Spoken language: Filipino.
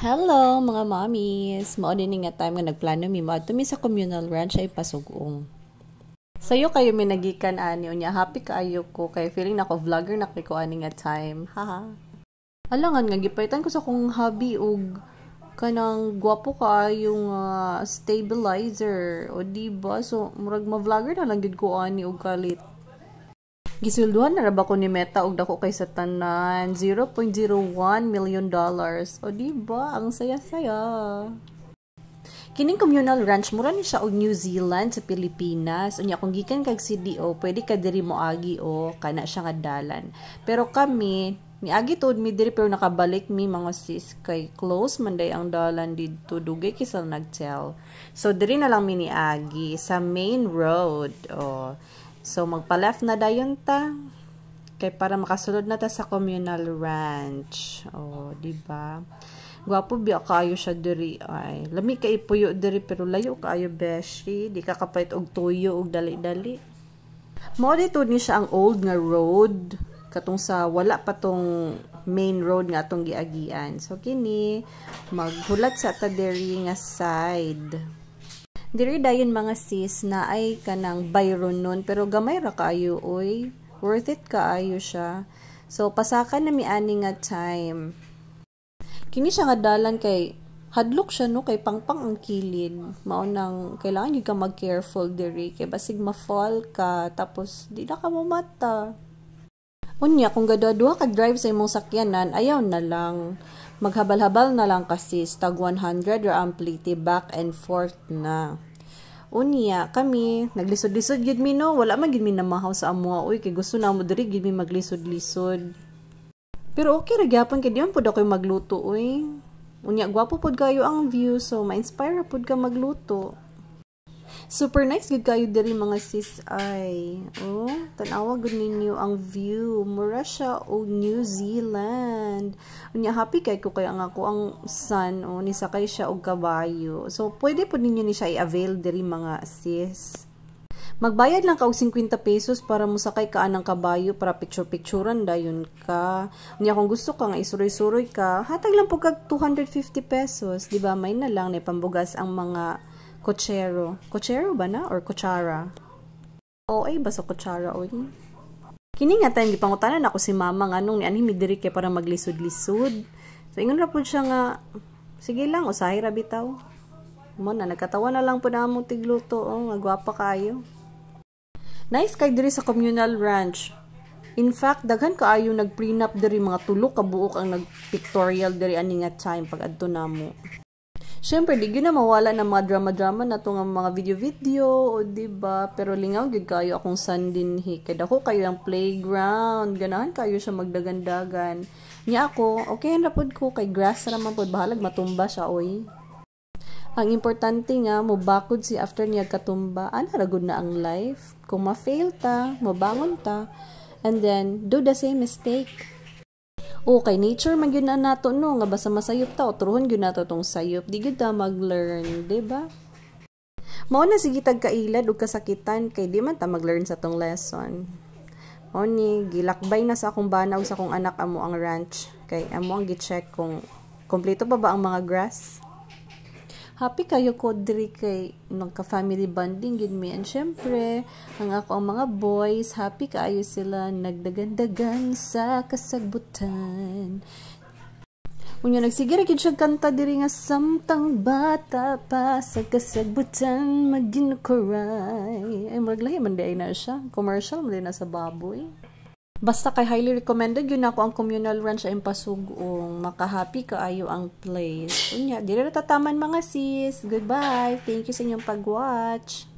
Hello mga mommies! Mao din nga time nga nagplano mi mo mi sa communal ranch ay pasugong. Sayo kayo mi nagikan ani unya happy kaayo ko kay feeling nako vlogger na kay ko ani nga time. Haha. Alangan nga gipaitan ko sa kong hobby og kanang gwapo kaayo nga stabilizer o diba so murag ma-vlogger na lang gid ko ani og kalit. Gisulduhan na ra ba ko ni Meta og dako kay sa tanan $0.01 million. O diba ang saya-saya. Kining communal ranch mura ni siya og New Zealand sa Pilipinas. Unya kung gikan kag CDO, pwede ka diri moagi o kana siya nga dalan. Pero kami niagi tuod mi diri pero nakabalik mi mga sis kay close man day ang dalan didto dugay kisal nagtell. So diri na lang mi niagi sa main road. Oh. So, magpa-left na dayon ta. Kay para makasulod na ta sa communal ranch. Oh, diba? Gwapo biya kaayo siya diri ay. Lami kay puyo diri pero layo kaayo beshi. Di ka kapait og tuyo og dali-dali. Mao dito ni siya ang old nga road. Katong sa wala pa tong main road nga atong giagian. So, kini maghulat sa ta diri nga side. Diri dayon mga sis na ay kanang Byron nun pero gamay ra kaayo oy. Worth it kaayo siya. So pasakan na mi ani nga time. Kini siya nga dalan kay hadlok siya no kay pangpang ang kilid. Mao nang kailangan gyud ka mag-careful diri kay basig ma-fall ka tapos di na ka mamata. Unya kung gadaduha ka drive sa imong sakyanan ayaw na lang. Maghabal-habal na lang kasi tag 100 or amplity back and forth na. Unya kami naglisod-lisod gid mi no, wala man gid mi namahaw sa amuha oy kay gusto na mo diri gid mi maglisod-lisod. Pero okay ra gyapon kay diyan pud ako magluto oy. Unya gwapo pud kayo ang view so ma-inspire pud ka magluto. Super nice gid kayo diri mga sis ay. Oh, tan-awa gud ninyo ang view. Mura siya og New Zealand. Unya happy kay ko kay ang ako ang son o ni sakay siya og kabayo. So pwede pud ninyo ni siya i-avail diri mga sis. Magbayad lang ka og 50 pesos para mo sakay ka anang kabayo para picture-picturean dayon ka. Unya kung gusto ka nga isuroy-suroy ka, hatag lang pud kag 250 pesos, di ba? May na lang ni pambugas ang mga Cochero. Cochero ba na? Or kutsara? O, ay, basta kutsara. O, kini nga time, gipangutanan ako si mama nga nung ni diri kay para maglisod-lisod. So, ingon ra po siya nga, sige lang, usahay ra bitaw. Mo na, nagkatawa na lang po na among tigluto. O, nagwapa kayo. Nice kay diri sa communal ranch. In fact, daghan kaayo nag-prenup diri mga tulo ka buok ang nag-pictorial diri ani nga time pag adto namo. Siyempre, di na mawala ng mga drama-drama na itong mga video-video, o diba? Pero lingaw, gid kayo akong son dinhi. Kaya ako kayo ang playground. Ganahan kayo siya magdagandagan. Niya ako, okay na pod ko, kay grass naman pod, bahalag matumba siya, oy. Ang importante nga, mubakod si after niya katumba, ragod na ang life. Kung ma-fail ta, mabangon ta, and then, do the same mistake. Okay, nature man gyud na nato no nga basta masayop ta otruhon gyud nato tong sayop di gyud ta mag-learn, diba? Mao na sige tag kailad ug kasakitan kay di man ta mag-learn sa tong lesson. Mao ni gilakbay na sa akong bana ug sa akong anak amo ang ranch kay amo ang gi-check kung kompleto pa ba ang mga grass. Happy kayo ko diri kay nagka-family bonding gid mi and syempre ang ako ang mga boys happy kaayo sila nagdagandagan sa kasagbutan. Unya nagsigara gid siya kanta diri nga samtang bata pa sa kasagbutan maginukuray. Ay maglahi man di na siya, commercial man din na sa baboy. Basta kay highly recommended yun ako ang communal ranch ay pasugong makahappy kaayo ang place. Unya, dili ra tataman mga sis. Goodbye. Thank you sa inyong pag-watch.